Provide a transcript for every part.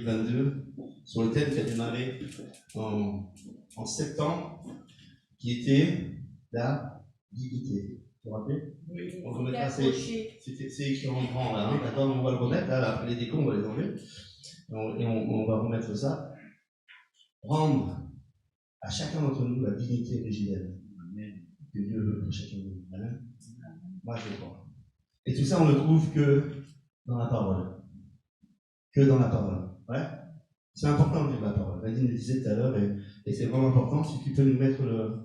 2022 sur le thème qui a démarré en septembre, qui était la dignité. Vous vous rappelez? Oui. On remettra, c'est écrit en grand là, hein, d'accord? On va le remettre, là, après les décos, on va les enlever. Et on va remettre ça. Rendre à chacun d'entre nous la dignité originelle que Dieu veut pour chacun de nous. Amen. Moi, je crois. Et tout ça, on ne le trouve que dans la parole. Que dans la parole. Ouais? C'est important de lire la parole. Nadine le disait tout à l'heure, et c'est vraiment important. Si tu peux nous mettre le.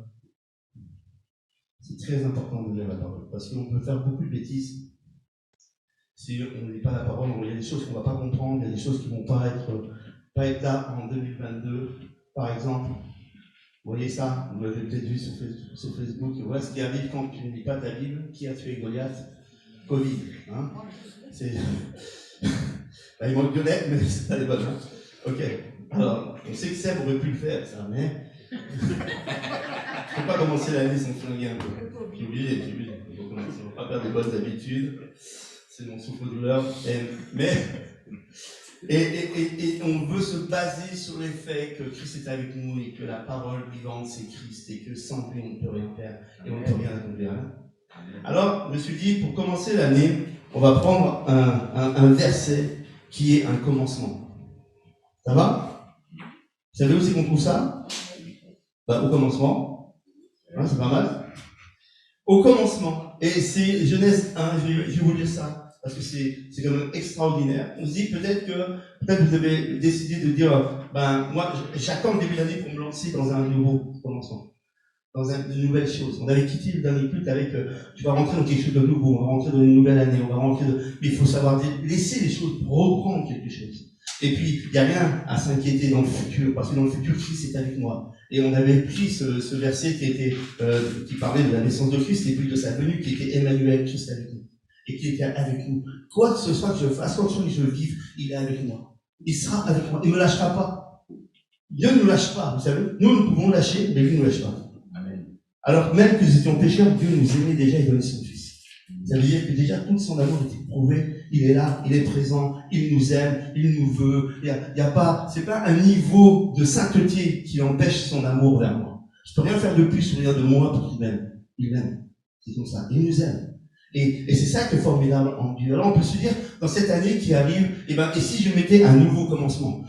C'est très important de lire la parole. Parce qu'on peut faire beaucoup de bêtises. Si on ne lit pas la parole, il y a des choses qu'on ne va pas comprendre, il y a des choses qui ne vont pas être là en 2022. Par exemple, vous voyez ça, vous l'avez peut-être vu sur Facebook, voilà ce qui arrive quand tu ne lis pas ta Bible. Qui a tué Goliath? Covid. Hein, bah, il manque de lettres, mais c'est pas les bonnes. Hein. Ok. Alors, on sait que Seb aurait pu le faire, ça, mais. Il ne faut pas commencer l'année sans flinguer un peu. J'ai oublié. Il faut commencer. On ne va pas perdre des bonnes habitudes. C'est mon souffle-douleur. Et on veut se baser sur les faits que Christ est avec nous et que la parole vivante c'est Christ et que sans lui on ne peut rien faire et on ne peut rien accomplir. Alors, je me suis dit, pour commencer l'année, on va prendre un verset qui est un commencement. Ça va? Vous savez où c'est qu'on trouve ça? Au commencement. Hein, c'est pas mal. Au commencement. Et c'est Genèse 1, je vais vous lire ça. Parce que c'est quand même extraordinaire. On se dit peut-être vous avez décidé de dire, moi, j'attends le début d'année pour me lancer dans un nouveau commencement, dans une nouvelle chose. On avait quitté le dernier culte avec, tu vas rentrer dans quelque chose de nouveau, on va rentrer dans une nouvelle année, on va rentrer mais il faut savoir laisser les choses pour reprendre quelque chose. Et puis, il n'y a rien à s'inquiéter dans le futur, parce que dans le futur, Christ est avec moi. Et on avait pris ce verset qui parlait de la naissance de Christ, et puis de sa venue, qui était Emmanuel, Christ avec nous. Et qui était avec nous. Quoi que ce soit que je fasse, quoi que ce soit que je vive, il est avec moi. Il sera avec moi. Il ne me lâchera pas. Dieu ne nous lâche pas, vous savez. Nous pouvons lâcher, mais lui ne nous lâche pas. Amen. Alors même que nous étions pécheurs, Dieu nous aimait déjà et donnait son Fils. Ça veut dire que déjà tout son amour était prouvé. Il est là, il est présent, il nous aime, il nous veut. C'est pas un niveau de sainteté qui empêche son amour vers moi. Je peux rien faire de plus ou rien de moi pour qu'il m'aime. Il m'aime. C'est comme ça. Il nous aime. Et c'est ça qui est formidable en Dieu. Alors on peut se dire, dans cette année qui arrive, et si je mettais un nouveau commencement,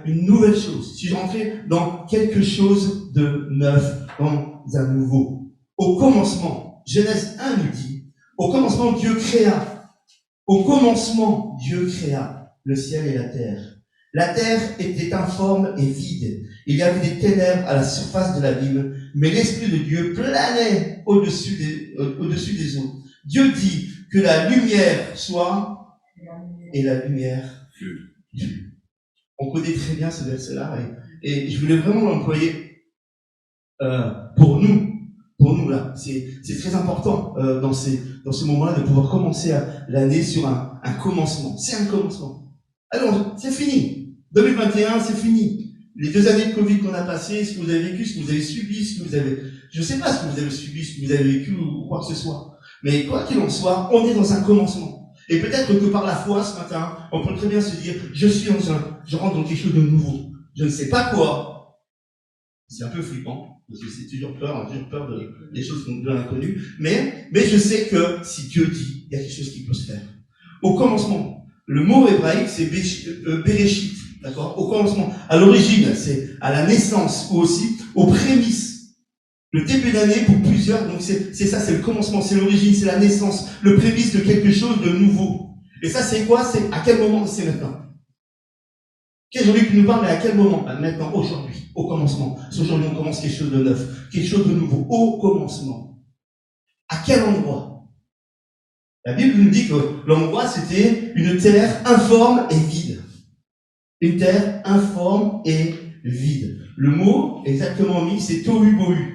une nouvelle chose, si je rentrais dans quelque chose de neuf, dans un nouveau. Au commencement, Genèse 1 nous dit, au commencement Dieu créa. Au commencement Dieu créa le ciel et la terre. La terre était informe et vide. Il y avait des ténèbres à la surface de l'abîme, mais l'Esprit de Dieu planait au-dessus des eaux. Dieu dit que la lumière soit, et la lumière fut. On connaît très bien ce verset-là, et je voulais vraiment l'employer pour nous là. C'est très important dans ce moment-là de pouvoir commencer l'année sur un commencement. C'est un commencement. Alors, c'est fini. 2021, c'est fini. Les 2 années de Covid qu'on a passées, ce que vous avez vécu, ce que vous avez subi, je ne sais pas ce que vous avez subi, ce que vous avez vécu ou quoi que ce soit. Mais quoi qu'il en soit, on est dans un commencement. Et peut-être que par la foi, ce matin, on peut très bien se dire, je rentre dans quelque chose de nouveau. Je ne sais pas quoi. C'est un peu flippant, parce que c'est toujours peur des choses de l'inconnu. Mais je sais que si Dieu dit, il y a quelque chose qui peut se faire. Au commencement, le mot hébraïque, c'est Bereshit, d'accord? Au commencement. À l'origine, c'est à la naissance, ou aussi aux prémices. Le début d'année pour plusieurs, donc c'est ça, c'est le commencement, c'est l'origine, c'est la naissance, le prémisse de quelque chose de nouveau. Et ça, c'est quoi? C'est à quel moment? C'est maintenant. Jean-Luc nous parle, mais à quel moment? Maintenant, aujourd'hui, au commencement. Aujourd'hui, on commence quelque chose de neuf, quelque chose de nouveau, au commencement. À quel endroit? La Bible nous dit que l'endroit, c'était une terre informe et vide. Une terre informe et vide. Le mot exactement mis, c'est tohu bohu.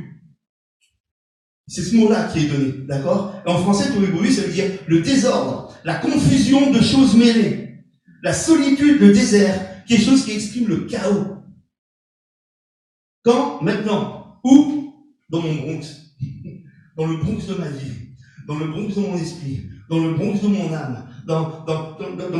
C'est ce mot-là qui est donné, d'accord? En français, tohu bohu, ça veut dire le désordre, la confusion de choses mêlées, la solitude, le désert, quelque chose qui exprime le chaos. Quand? Maintenant. Où? Dans mon Bronx. Dans le Bronx de ma vie. Dans le Bronx de mon esprit. Dans le Bronx de mon âme. Dans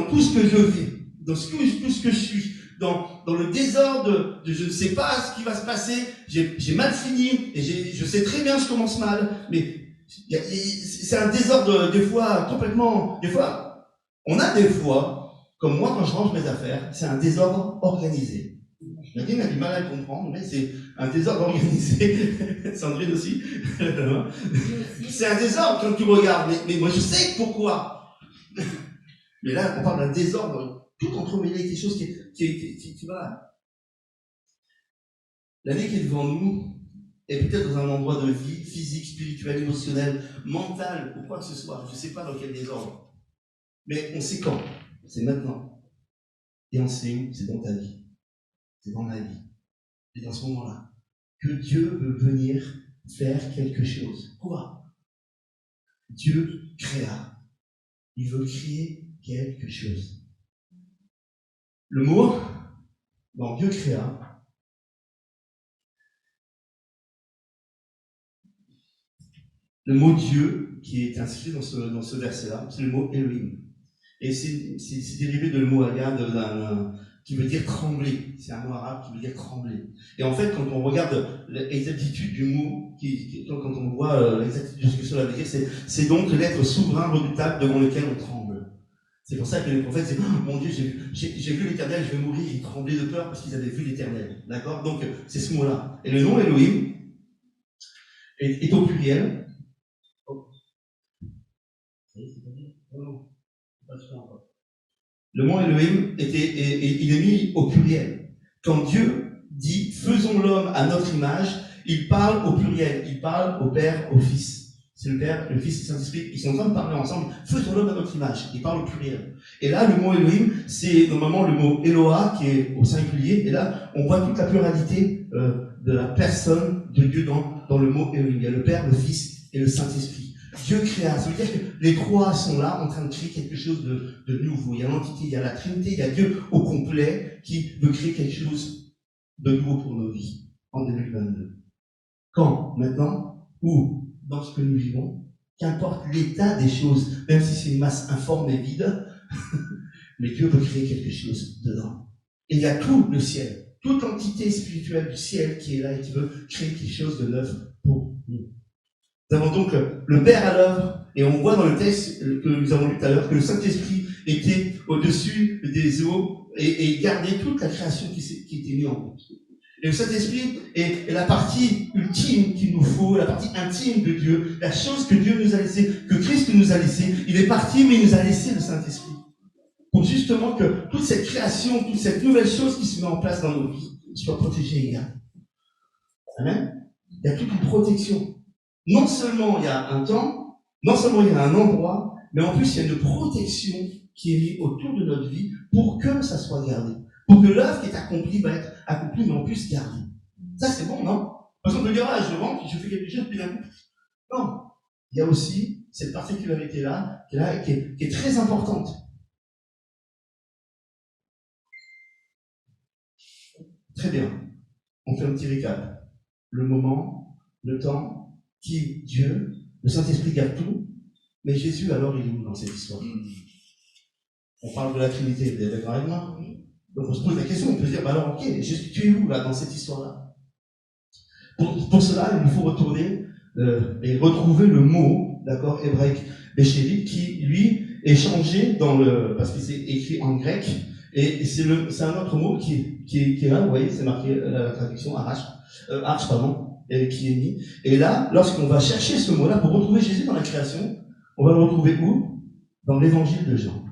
tout ce que je vis. Dans tout ce que je suis. dans le désordre de je ne sais pas ce qui va se passer, j'ai mal fini, et je sais très bien que je commence mal, mais c'est un désordre des fois complètement, des fois, on a des fois, comme moi quand je range mes affaires, c'est un désordre organisé. Nadine a du mal à le comprendre, mais c'est un désordre organisé. Sandrine aussi. C'est un désordre quand tu regardes, mais moi je sais pourquoi. Mais là, on parle d'un désordre tout entremêlé, quelque chose qui va. L'année qui est devant nous est peut-être dans un endroit de vie physique, spirituel, émotionnel, mental, ou quoi que ce soit. Je ne sais pas dans quel désordre. Mais on sait quand. C'est maintenant. Et on sait où. C'est dans ta vie. C'est dans ma vie. Et dans ce moment-là, que Dieu veut venir faire quelque chose. Quoi? Dieu créa. Il veut créer quelque chose. Le mot, dans Dieu créa, le mot Dieu, qui est inscrit dans ce verset-là, c'est le mot Elohim. Et c'est dérivé de le mot Agad, qui veut dire trembler. C'est un mot arabe qui veut dire trembler. Et en fait, quand on regarde l'exactitude du mot, quand on voit l'exactitude de ce que cela veut dire, c'est donc l'être souverain redoutable devant lequel on tremble. C'est pour ça que les prophètes disent, oh, mon Dieu, j'ai vu l'Éternel, je vais mourir. Ils tremblaient de peur parce qu'ils avaient vu l'Éternel. D'accord? Donc, c'est ce mot-là. Et le nom Elohim est au pluriel. Oh. Le mot Elohim il est mis au pluriel. Quand Dieu dit faisons l'homme à notre image, il parle au pluriel, il parle au Père, au Fils. C'est le Père, le Fils et le Saint-Esprit, ils sont en train de parler ensemble, faisons l'homme à notre image, il parle au pluriel. Et là, le mot Elohim, c'est normalement le mot Eloah qui est au singulier, et là, on voit toute la pluralité de la personne de Dieu dans le mot Elohim. Il y a le Père, le Fils et le Saint-Esprit. Dieu créa, ça veut dire que les trois sont là en train de créer quelque chose de nouveau. Il y a l'entité, il y a la Trinité, il y a Dieu au complet qui veut créer quelque chose de nouveau pour nos vies en 2022. Quand? Maintenant? Où? Dans ce que nous vivons? Qu'importe l'état des choses, même si c'est une masse informe et vide, mais Dieu veut créer quelque chose dedans. Et il y a tout le ciel, toute entité spirituelle du ciel qui est là et qui veut créer quelque chose de neuf pour nous. Nous avons donc le Père à l'œuvre, et on voit dans le texte que nous avons lu tout à l'heure que le Saint-Esprit était au-dessus des eaux et gardait toute la création qui était mise en route. Et le Saint-Esprit est la partie ultime qu'il nous faut, la partie intime de Dieu, la chose que Dieu nous a laissée, que Christ nous a laissée. Il est parti, mais il nous a laissé le Saint-Esprit. Pour justement que toute cette création, toute cette nouvelle chose qui se met en place dans nos vies soit protégée et gardée. Amen. Il y a toute une protection. Non seulement il y a un temps, non seulement il y a un endroit, mais en plus il y a une protection qui est mise autour de notre vie pour que ça soit gardé. Pour que l'œuvre qui est accomplie va être accomplie, mais en plus gardée. Ça c'est bon, non? Parce qu'on peut dire, ah, je rentre, je fais quelque chose, puis d'un coup. Non. Il y a aussi cette particularité-là, qui est très importante. Très bien. On fait un petit récap. Le moment, le temps, qui, Dieu, le Saint-Esprit garde tout, mais Jésus, alors, il est où dans cette histoire? On parle de la Trinité, vous êtes d'accord avec moi? Donc on se pose la question, on peut se dire, bah alors, ok, Jésus, tu es où, là, dans cette histoire-là? Pour cela, il nous faut retourner et retrouver le mot, d'accord, hébraïque, béchévite, qui, lui, est changé parce que c'est écrit en grec, et c'est un autre mot qui est là, vous voyez, c'est marqué la traduction arche, qui est mis. Et là, lorsqu'on va chercher ce mot-là pour retrouver Jésus dans la création, on va le retrouver où? Dans l'évangile de Jean.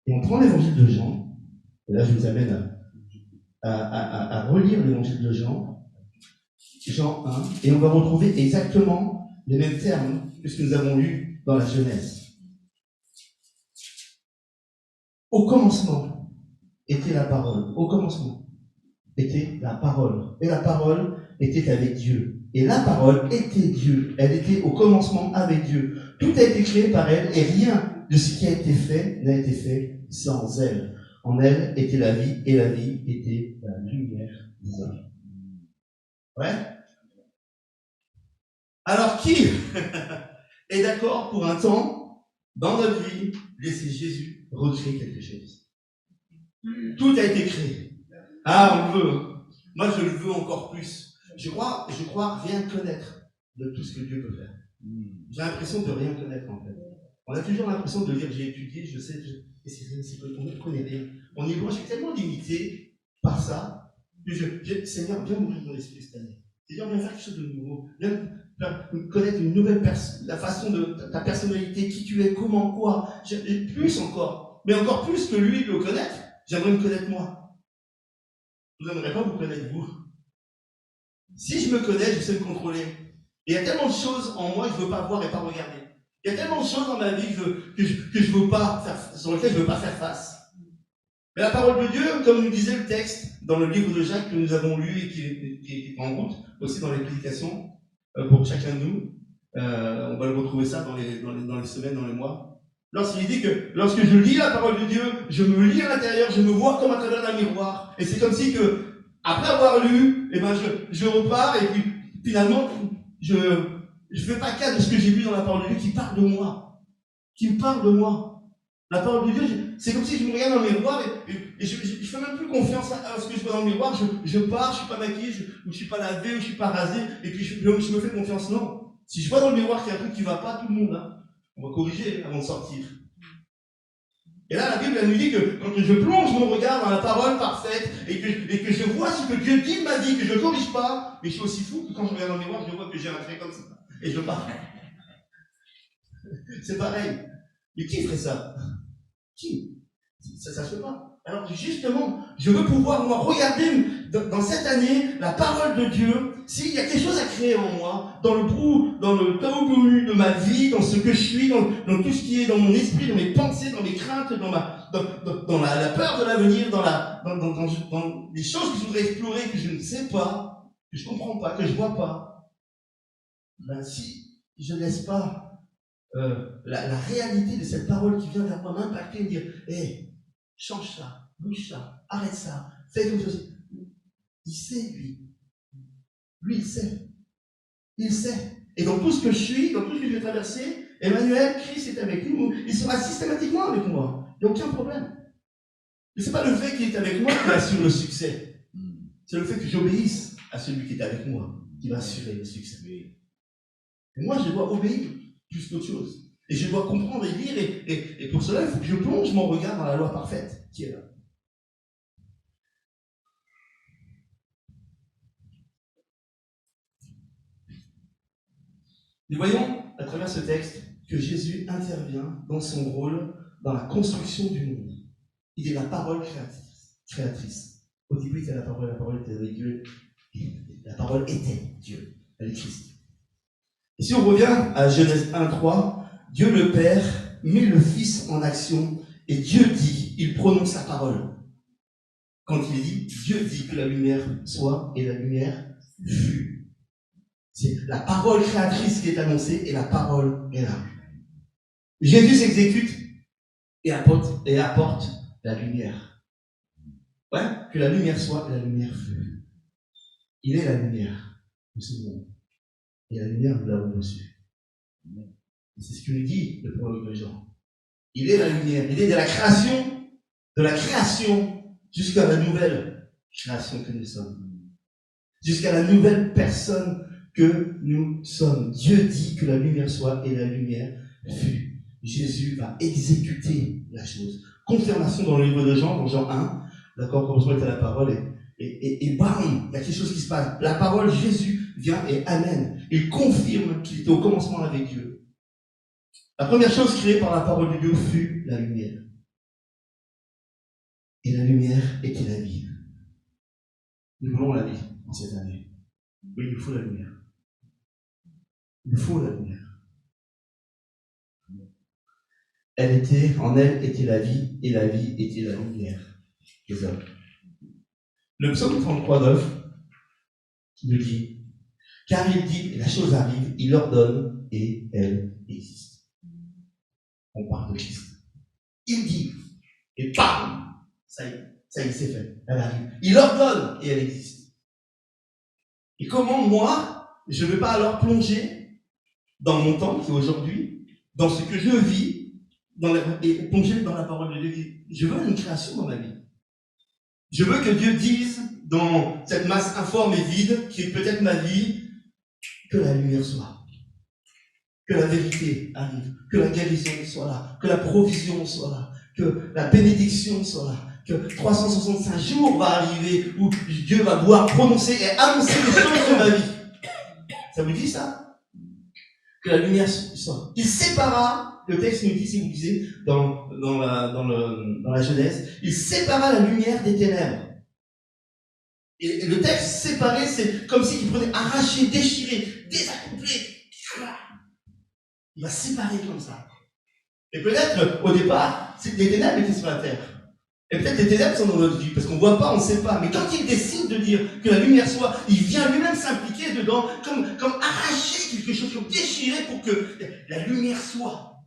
Et on prend l'évangile de Jean, et là je vous amène à relire l'évangile de Jean, Jean 1, et on va retrouver exactement les mêmes termes que ce que nous avons lu dans la Genèse. Au commencement était la parole. Au commencement était la parole. Et la parole était avec Dieu. Et la parole était Dieu. Elle était au commencement avec Dieu. Tout a été créé par elle et rien de ce qui a été fait n'a été fait sans elle. En elle était la vie et la vie était la lumière des hommes. Ouais? Alors qui est d'accord pour un temps, dans notre vie, laisser Jésus recréer quelque chose? Tout a été créé. Ah, on le veut. Moi, je le veux encore plus. Je crois rien connaître de tout ce que Dieu peut faire. J'ai l'impression de rien connaître, en fait. On a toujours l'impression de dire, j'ai étudié, je sais, et on ne connaît rien. On est loin, je suis tellement limité par ça, que Seigneur, viens m'ouvrir mon esprit cette année. Seigneur, viens faire quelque chose de nouveau. Viens connaître une nouvelle personne, la façon de ta personnalité, qui tu es, comment, quoi. Et plus encore. Mais encore plus que lui le connaître, j'aimerais me connaître moi. Je n'aimerais pas vous connaître vous. Si je me connais, je sais me contrôler. Et il y a tellement de choses en moi que je ne veux pas voir et pas regarder. Il y a tellement de choses dans ma vie que je veux pas faire, sur lesquelles je ne veux pas faire face. Mais la parole de Dieu, comme nous disait le texte dans le livre de Jacques que nous avons lu et qui est en route, aussi dans les prédications, pour chacun de nous, on va le retrouver ça dans les semaines, dans les mois. Lorsqu'il dit que lorsque je lis la parole de Dieu, je me lis à l'intérieur, je me vois comme à travers un miroir. Et c'est comme si que, après avoir lu, eh ben je repars et puis finalement, je fais pas cas de ce que j'ai lu dans la parole de Dieu qui parle de moi. Qui me parle de moi. La parole de Dieu, c'est comme si je me regarde dans le miroir et je fais même plus confiance à ce que je vois dans le miroir. Je pars, je suis pas maquillé, je suis pas lavé, je suis pas rasé, et puis je me fais confiance. Non. Si je vois dans le miroir qu'il y a un truc qui va pas, tout le monde, hein, on va corriger avant de sortir. Et là, la Bible, elle nous dit que quand je plonge mon regard dans la parole parfaite et que je vois ce que Dieu dit, m'a dit, que je ne corrige pas, mais je suis aussi fou que quand je regarde dans le miroir, je vois que j'ai un trait comme ça. Et je pars. C'est pareil. Mais qui ferait ça? Qui? Ça se fait pas. Alors justement, je veux pouvoir, moi, regarder dans cette année la parole de Dieu, s'il y a quelque chose à créer en moi, dans le tabout de ma vie, dans ce que je suis, dans tout ce qui est dans mon esprit, dans mes pensées, dans mes craintes, dans la peur de l'avenir, dans les choses que je voudrais explorer, que je ne sais pas, que je comprends pas, que je vois pas. Ben, si je ne laisse pas la réalité de cette parole qui vient vers moi m'impacter et me dire, hé, change ça, bouge ça, arrête ça, fais quelque chose. Il sait, lui. Lui, il sait. Il sait. Et dans tout ce que je suis, dans tout ce que je vais traverser, Emmanuel, Christ est avec nous. Il sera systématiquement avec moi. Il n'y a aucun problème. Mais ce n'est pas le fait qu'il est avec moi qui va assurer le succès. C'est le fait que j'obéisse à celui qui est avec moi qui va assurer le succès. Et moi, je dois obéir plus qu'autre chose. Et je dois comprendre et lire, et pour cela, il faut que je plonge mon regard dans la loi parfaite qui est là. Nous voyons à travers ce texte que Jésus intervient dans son rôle dans la construction du monde. Il est la parole créatrice. Au début, il était la parole était avec Dieu. La parole était Dieu, elle est Christ. Et si on revient à Genèse 1:3, Dieu le Père met le Fils en action et Dieu dit, il prononce la parole. Quand il dit, Dieu dit que la lumière soit et la lumière fut. C'est la parole créatrice qui est annoncée et la parole est là. Jésus s'exécute et apporte la lumière. Ouais, que la lumière soit et la lumière fut. Il est la lumière de ce monde. Et la lumière, nous l'avons reçue. C'est ce que nous dit le prologue de Jean. Il est la lumière. Il est de la création jusqu'à la nouvelle création que nous sommes. Jusqu'à la nouvelle personne que nous sommes. Dieu dit que la lumière soit et la lumière fut. Jésus va exécuter la chose. Confirmation dans le livre de Jean, dans Jean 1. D'accord, commencement est à la parole et bam, il y a quelque chose qui se passe. La parole, Jésus vient et amène. Il confirme qu'il était au commencement avec Dieu. La première chose créée par la parole de Dieu fut la lumière. Et la lumière était la vie. Nous voulons la vie en cette année. Mais il nous faut la lumière. Il nous faut la lumière. En elle était la vie, et la vie était la lumière des hommes. Le psaume 33:9 nous dit, car il dit, et la chose arrive, il ordonne, et elle existe. On parle de Christ. Il dit, et bam, ça y est, c'est fait. Elle arrive. Il ordonne, et elle existe. Et comment moi, je ne vais pas alors plonger dans mon temps, qui est aujourd'hui, dans ce que je vis, et plonger dans la parole de Dieu. Je veux une création dans ma vie. Je veux que Dieu dise, dans cette masse informe et vide, qui est peut-être ma vie, que la lumière soit. Que la vérité arrive. Que la guérison soit là. Que la provision soit là. Que la bénédiction soit là. Que 365 jours va arriver où Dieu va pouvoir prononcer et annoncer les choses de ma vie. Ça vous dit ça? Que la lumière soit. Il sépara, le texte nous dit, si vous lisez dans la Genèse, il sépara la lumière des ténèbres. Et le texte séparé, c'est comme s'il prenait arracher, déchirer, désaccoupler. Il va séparer comme ça. Et peut-être, au départ, les ténèbres étaient sur la terre. Et peut-être les ténèbres sont dans notre vie, parce qu'on ne voit pas, on ne sait pas. Mais quand il décide de dire que la lumière soit, il vient lui-même s'impliquer dedans, comme arracher quelque chose, comme déchirer pour que la lumière soit.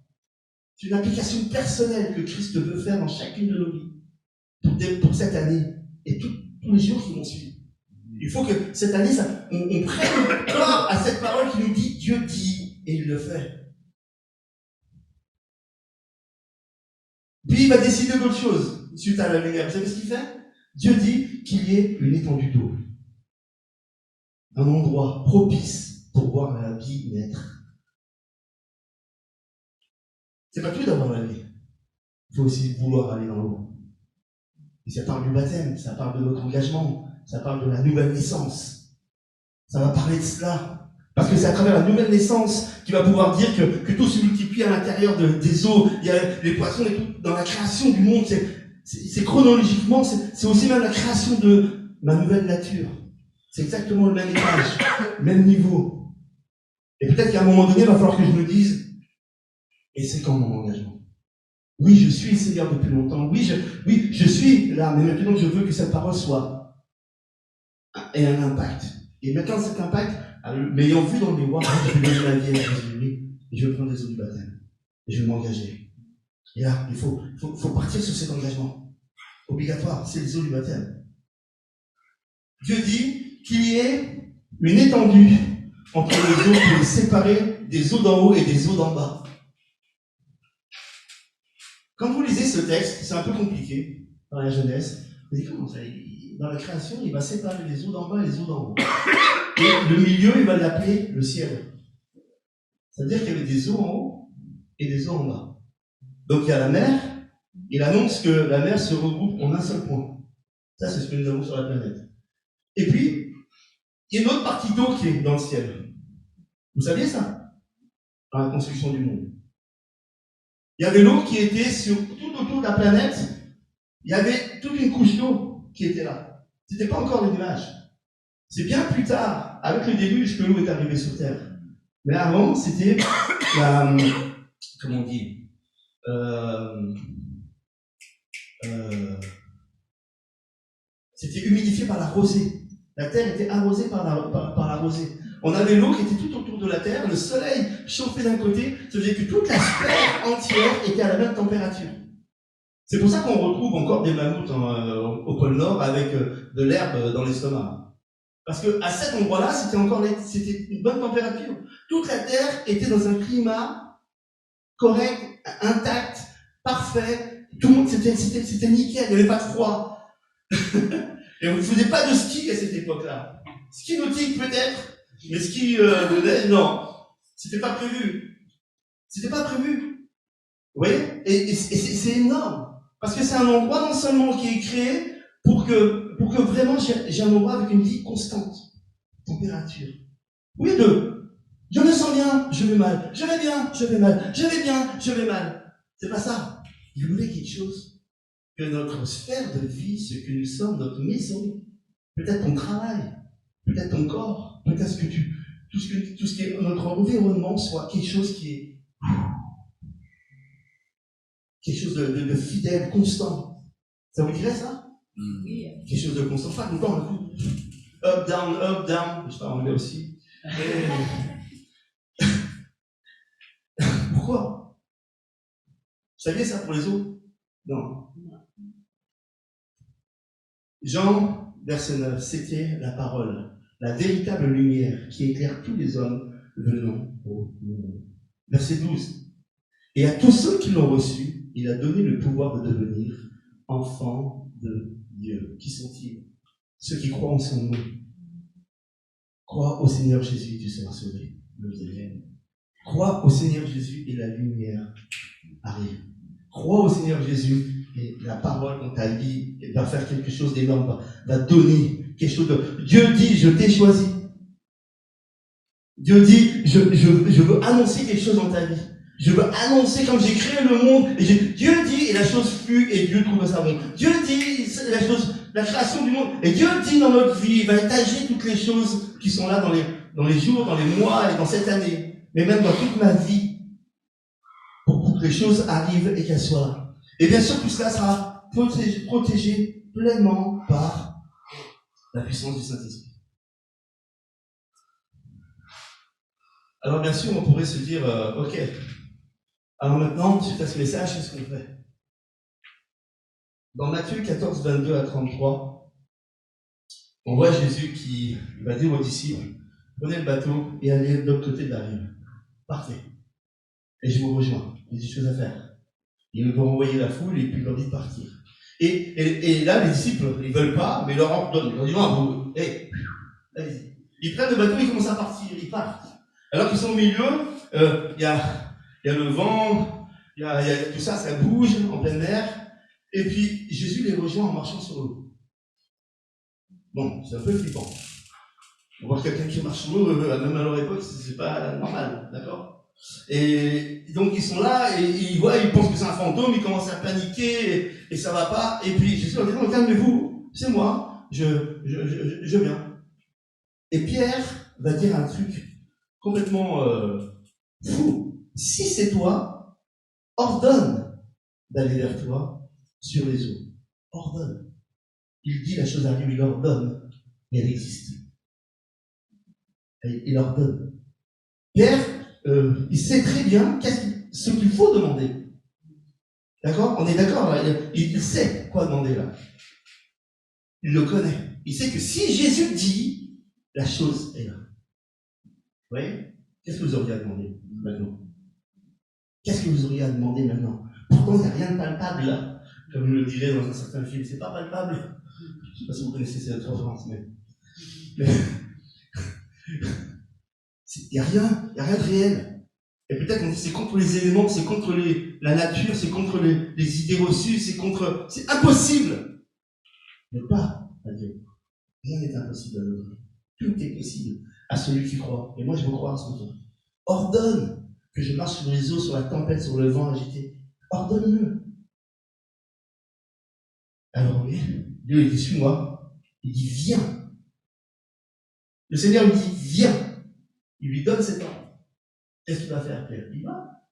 C'est une application personnelle que Christ veut faire dans chacune de nos vies, pour cette année, et tous les jours qui vont suivre. Il faut que cette année, on prenne part à cette parole qui nous dit, Dieu dit, et il le fait. Puis il va décider d'autre chose suite à la lumière. Vous savez ce qu'il fait? Dieu dit qu'il y ait une étendue d'eau. Un endroit propice pour voir la vie naître. C'est pas tout d'avoir la vie. Il faut aussi vouloir aller dans l'eau. Et ça parle du baptême, ça parle de notre engagement, ça parle de la nouvelle naissance. Ça va parler de cela. Parce que c'est à travers la nouvelle naissance qu'il va pouvoir dire que tout se multiplie à l'intérieur des eaux. Il y a les poissons et tout. Dans la création du monde, c'est chronologiquement, c'est aussi même la création de ma nouvelle nature. C'est exactement le même étage, même niveau. Et peut-être qu'à un moment donné, il va falloir que je me dise, et c'est quand mon engagement? Oui, je suis Seigneur depuis longtemps. Oui, je suis là, mais maintenant je veux que cette parole ait un impact. Et maintenant cet impact, m'ayant vu dans le miroir, je vais donner la vie à Jésus, et je vais prendre les eaux du baptême. Et je vais m'engager. Et là, il faut partir sur cet engagement. Obligatoire, c'est les eaux du baptême. Dieu dit qu'il y ait une étendue entre les eaux pour les séparer des eaux d'en haut et des eaux d'en bas. Quand vous lisez ce texte, c'est un peu compliqué dans la Genèse. Vous dites comment ça? Dans la création, il va séparer les eaux d'en bas et les eaux d'en haut. Et le milieu, il va l'appeler le ciel. C'est-à-dire qu'il y avait des eaux en haut et des eaux en bas. Donc il y a la mer, il annonce que la mer se regroupe en un seul point. Ça, c'est ce que nous avons sur la planète. Et puis, il y a une autre partie d'eau qui est dans le ciel. Vous saviez ça? Dans la construction du monde. Il y avait l'eau qui était tout autour de la planète. Il y avait toute une couche d'eau qui était là. C'était pas encore les nuages. C'est bien plus tard, avec le déluge, que l'eau est arrivée sur Terre. Mais avant, c'était comment on dit, c'était humidifié par la rosée. La Terre était arrosée par la rosée. On avait l'eau qui était tout autour de la Terre, le soleil chauffait d'un côté, ça faisait que toute la sphère entière était à la même température. C'est pour ça qu'on retrouve encore des mammouths au pôle Nord avec de l'herbe dans l'estomac. Parce que à cet endroit-là, c'était une bonne température. Toute la Terre était dans un climat correct, intact, parfait. Tout le monde, c'était nickel, il n'y avait pas de froid. Et on ne faisait pas de ski à cette époque-là. Ski nautique peut-être, mais ski de neige, non. C'était pas prévu. C'était pas prévu. Vous voyez? Et c'est énorme. Parce que c'est un endroit non seulement qui est créé pour que vraiment j'ai un endroit avec une vie constante. Température. Oui, je me sens bien, je vais mal. Je vais bien, je vais mal. Je vais bien, je vais mal. C'est pas ça. Il voulait quelque chose. Que notre sphère de vie, ce que nous sommes, notre maison, peut-être ton travail, peut-être ton corps, peut-être tout ce qui est notre environnement soit quelque chose qui est quelque chose de fidèle, constant. Ça vous dirait ça? Oui. Quelque chose de constant. Pas tout le temps, un coup. Up, down. Je parle anglais aussi. Pourquoi? Vous saviez ça pour les autres? Non. Jean, verset 9, c'était la parole, la véritable lumière qui éclaire tous les hommes venant au monde. Verset 12. Et à tous ceux qui l'ont reçu, il a donné le pouvoir de devenir enfants de Dieu. Qui sont-ils? Ceux qui croient en son nom. Crois au Seigneur Jésus, tu seras sauvé. Crois au Seigneur Jésus et la lumière arrive. Crois au Seigneur Jésus et la parole dans ta vie va faire quelque chose d'énorme, va donner quelque chose de... Dieu dit, je t'ai choisi. Dieu dit, je veux annoncer quelque chose dans ta vie. Je veux annoncer comme j'ai créé le monde. Et Dieu dit, et la chose fut, et Dieu trouve ça bon. Dieu dit, la création du monde. Et Dieu dit dans notre vie, il va étager toutes les choses qui sont là dans les jours, dans les mois et dans cette année. Mais même dans toute ma vie. Pour que les choses arrivent et qu'elles soient là. Et bien sûr, tout cela sera protégé pleinement par la puissance du Saint-Esprit. Alors bien sûr, on pourrait se dire, ok, alors maintenant, suite à ce message, qu'est-ce qu'on fait? Dans Matthieu 14, 22 à 33, on voit Jésus qui va dire aux disciples, prenez le bateau et allez de l'autre côté de la rive. Parfait. Et je vous rejoins, il y a des choses à faire. Ils vont envoyer la foule et puis il leur dit de partir. Et là, les disciples, ils ne veulent pas, mais ils leur ordonnent. Ils leur disent, non, vous, allez-y. Ils prennent le bateau, ils commencent à partir, ils partent. Alors qu'ils sont au milieu, il y a le vent, il y a tout ça, ça bouge en pleine mer. Et puis, Jésus les rejoint en marchant sur l'eau. Bon, c'est un peu flippant. Voir quelqu'un qui marche sur l'eau, même à leur époque, c'est pas normal, d'accord? Et donc, ils sont là, et ils voient, ils pensent que c'est un fantôme, ils commencent à paniquer, et ça va pas. Et puis, Jésus leur dit, non, calmez-vous, c'est moi, je viens. Et Pierre va dire un truc complètement fou. Si c'est toi, ordonne d'aller vers toi sur les eaux. Ordonne. Il dit la chose arrive, il ordonne, et elle existe. Il ordonne. Pierre, il sait très bien ce qu'il faut demander. D'accord? On est d'accord? Il sait quoi demander là. Il le connaît. Il sait que si Jésus dit, la chose est là. Vous voyez? Qu'est-ce que vous auriez à demander maintenant? Qu'est-ce que vous auriez à demander maintenant? Pourtant, il n'y a rien de palpable là. Comme je le dirais dans un certain film, c'est pas palpable. Je ne sais pas si vous connaissez cette référence, mais il n'y a rien de réel. Et peut-être qu'on dit c'est contre les éléments, c'est contre la nature, c'est contre les idées reçues, c'est impossible. Mais pas à Dieu. Rien n'est impossible à notre vie. Tout est possible à celui qui croit. Et moi, je veux croire à ce moment. Ordonne que je marche sur les eaux, sur la tempête, sur le vent agité. Ordonne-le. Alors oui, Dieu il dit suis-moi. Il dit viens. Le Seigneur lui dit viens. Il lui donne cet ordre. Qu'est-ce qu'il va faire, Pierre? Il va.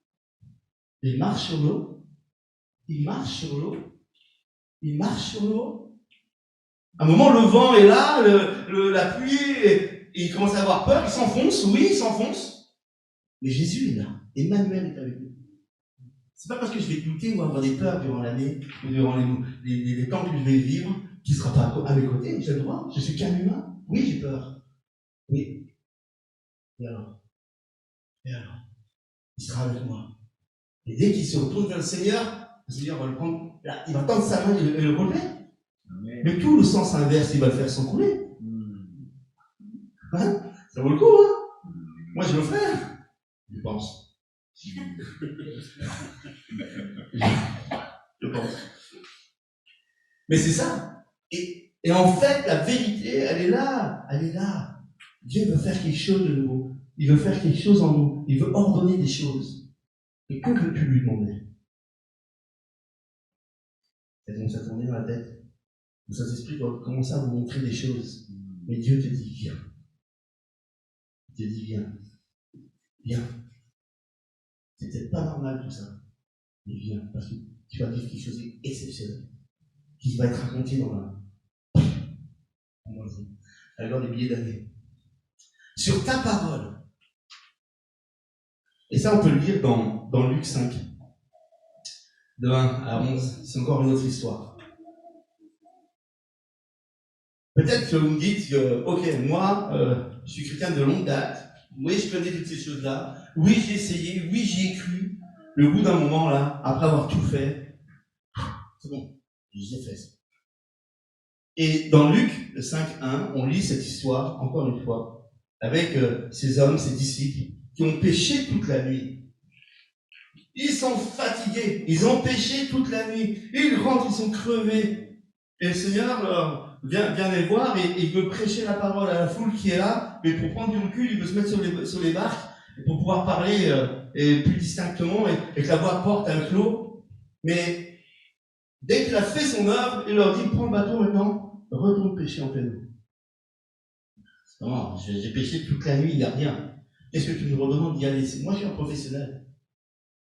Il marche sur l'eau. Il marche sur l'eau. Il marche sur l'eau. À un moment, le vent est là, la pluie, et il commence à avoir peur, il s'enfonce, oui, il s'enfonce. Mais Jésus est là. Emmanuel est avec nous. C'est pas parce que je vais douter ou avoir des peurs durant l'année, ou durant les temps que je vais vivre, qu'il ne sera pas à mes côtés. J'ai le droit. Je suis qu'un humain. Oui, j'ai peur. Oui. Et alors? Il sera avec moi. Et dès qu'il se retourne vers le Seigneur va le prendre, là, il va tendre sa main et le relever. Mais tout le sens inverse, il va le faire sans couler. Hein? Ça vaut le coup, hein? Moi, je le ferais. Je pense. Je pense. Mais c'est ça. Et en fait, la vérité, elle est là. Elle est là. Dieu veut faire quelque chose de nouveau. Il veut faire quelque chose en nous. Il veut ordonner des choses. Et que veux-tu lui demander? Ça commence à tourner dans la tête. Le Saint-Esprit doit commencer à vous montrer des choses. Mais Dieu te dit, viens. Il te dit, viens. Viens. C'est peut-être pas normal tout ça. Mais viens, parce que tu vas vivre quelque chose d'exceptionnel. Qui va être raconté dans alors des milliers d'années. Sur ta parole. Et ça, on peut le lire dans Luc 5. De 1 à 11. C'est encore une autre histoire. Peut-être que vous me dites que, ok, moi, je suis chrétien de longue date. Oui, je connais toutes ces choses-là. Oui, j'ai essayé. Oui, j'y ai cru. Le bout d'un moment, là, après avoir tout fait, c'est bon. J'ai fait ça. Et dans Luc 5:1, on lit cette histoire, encore une fois, avec ces hommes, ces disciples, qui ont péché toute la nuit. Ils sont fatigués, ils ont péché toute la nuit. Ils rentrent, ils sont crevés. Et le Seigneur vient les voir et il veut prêcher la parole à la foule qui est là, mais pour prendre du recul, il veut se mettre sur les barques pour pouvoir parler et plus distinctement et que la voix porte un clos. Mais dès qu'il a fait son œuvre, il leur dit, prends le bateau maintenant, retourne pêcher en pleine eau. Non, j'ai pêché toute la nuit, il n'y a rien. Qu'est-ce que tu me redemandes d'y aller? Moi, je suis un professionnel.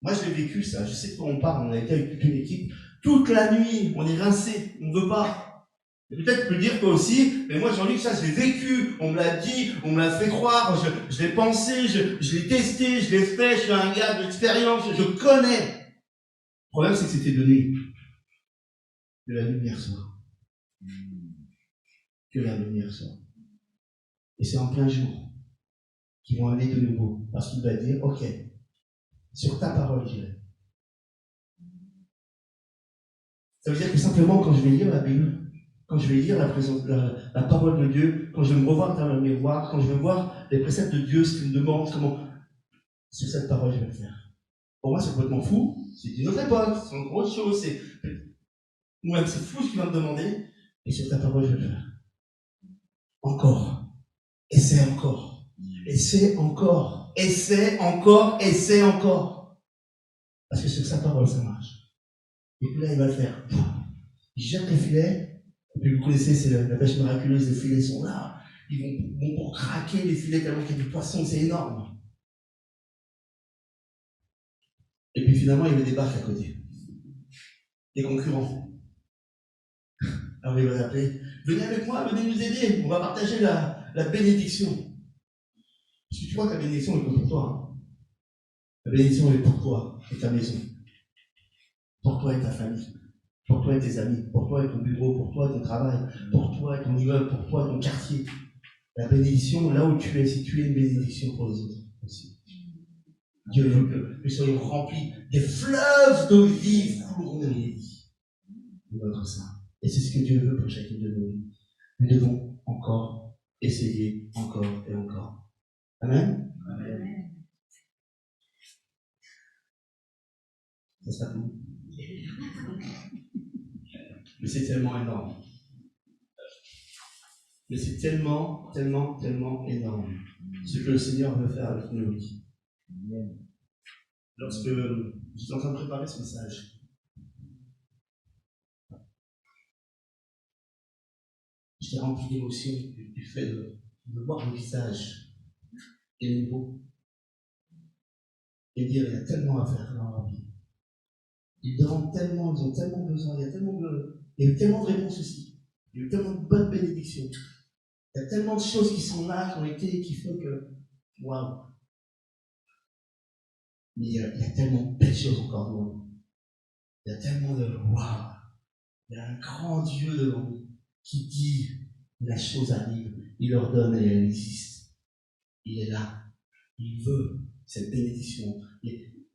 Moi, je l'ai vécu, ça. Je sais de quoi on parle. On a été avec toute une équipe. Toute la nuit, on est rincé. On ne veut pas. Et peut-être tu peux le dire toi aussi, mais moi, j'en dis que ça, je l'ai vécu. On me l'a dit, on me l'a fait croire. Je l'ai pensé, je l'ai testé, je l'ai fait. Je suis un gars d'expérience. Je connais. Le problème, c'est que c'était de nuit. Que la lumière soit. Que la lumière soit. Et c'est en plein jour qu'ils vont aller de nouveau. Parce qu'il va dire, ok, sur ta parole, j'irai. Ça veut dire que simplement, quand je vais lire la Bible, quand je vais lire la parole de Dieu, quand je vais me revoir dans le miroir, quand je vais voir les préceptes de Dieu, ce qu'il me demande, comment, sur cette parole, je vais le faire. Pour moi, c'est complètement fou. C'est une autre époque, c'est une grosse chose, moi-même, c'est fou ce qu'il va me demander, et sur ta parole, je vais le faire. Encore. Essaie encore. Essaie encore. Essaie encore. Essaie encore. Parce que sur sa parole, ça marche. Et puis là, il va le faire. Il jette les filets. Et puis vous connaissez, c'est la pêche miraculeuse, les filets sont là. Ils vont pour craquer les filets tellement qu'il y a du poisson, c'est énorme. Et puis finalement, il y avait des barques à côté. Des concurrents. Alors il va l'appeler. Venez avec moi, venez nous aider. On va partager la bénédiction. Parce que tu vois que la bénédiction est pour toi. Hein. La bénédiction est pour toi et ta maison. Pour toi et ta famille. Pour toi et tes amis. Pour toi et ton bureau. Pour toi et ton travail. Pour toi et ton immeuble. Pour toi et ton quartier. La bénédiction, là où tu es, si tu es une bénédiction pour les autres aussi. Dieu veut que nous soyons remplis des fleuves d'eau vive couleront de nos vies. De notre sein. Et c'est ce que Dieu veut pour chacune de nos vies. Nous devons encore essayer, encore et encore. Amen. Amen. Ça sera tout. Mais c'est tellement énorme. Mais c'est tellement, tellement, tellement énorme. Ce que le Seigneur veut faire avec nous. Lorsque j'étais en train de préparer ce message, j'étais rempli d'émotion du fait de voir le visage et les mots et dire il y a tellement à faire dans leur vie. Ils demandent tellement, ils ont tellement besoin, il y a eu tellement de réponses aussi, il y a eu tellement de bonnes bénédictions, il y a tellement de choses qui sont là, qui ont été, qui font que, waouh. Mais il y a tellement de belles choses encore devant nous. Il y a tellement de waouh. Il y a un grand Dieu devant nous qui dit la chose arrive, il ordonne et elle existe. Il est là. Il veut cette bénédiction.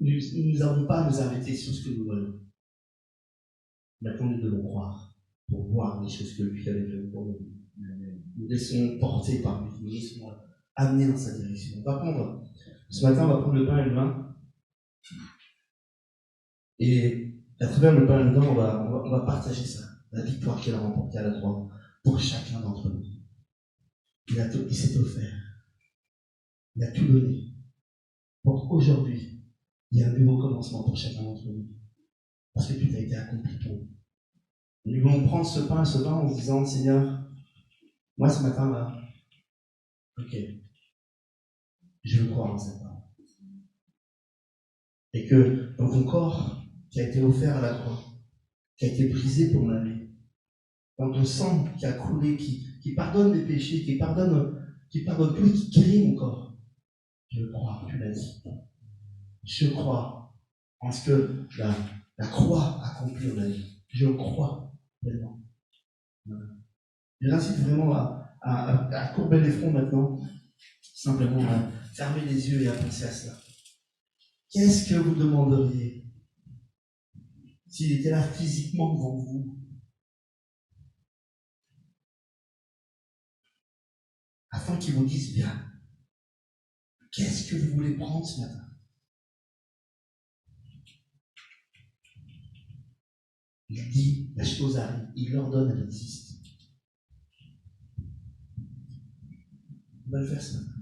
Nous n'avons pas à nous arrêter sur ce que nous voulons. Maintenant, nous devons croire pour voir les choses que lui avait faites pour nous. Nous laissons porter par lui. Nous laissons amener dans sa direction. Ce matin, on va prendre le pain et le vin. Et à travers le pain et le vin, on va partager ça. La victoire qu'il a remportée à la croix pour chacun d'entre nous. Il s'est offert. Il a tout donné. Pour aujourd'hui, il y a un nouveau commencement pour chacun d'entre nous. Parce que tout a été accompli pour nous. Nous voulons prendre ce pain et ce vin en se disant, Seigneur, moi ce matin-là, ok, je veux croire en cette parole. Et que dans ton corps qui a été offert à la croix, qui a été brisé pour ma vie, dans ton sang qui a coulé, qui pardonne mes péchés, qui pardonne tout et qui guérit mon corps, je crois, tu l'as dit. Je crois en ce que la croix accomplit dans la vie. Je crois pleinement. Je vous incite vraiment à courber les fronts maintenant, simplement à fermer les yeux et à penser à cela. Qu'est-ce que vous demanderiez s'il était là physiquement devant vous? enfants qui vous disent, bien, qu'est-ce que vous voulez prendre ce matin? Il dit, la chose arrive, il ordonne, elle existe. On va le faire ce matin.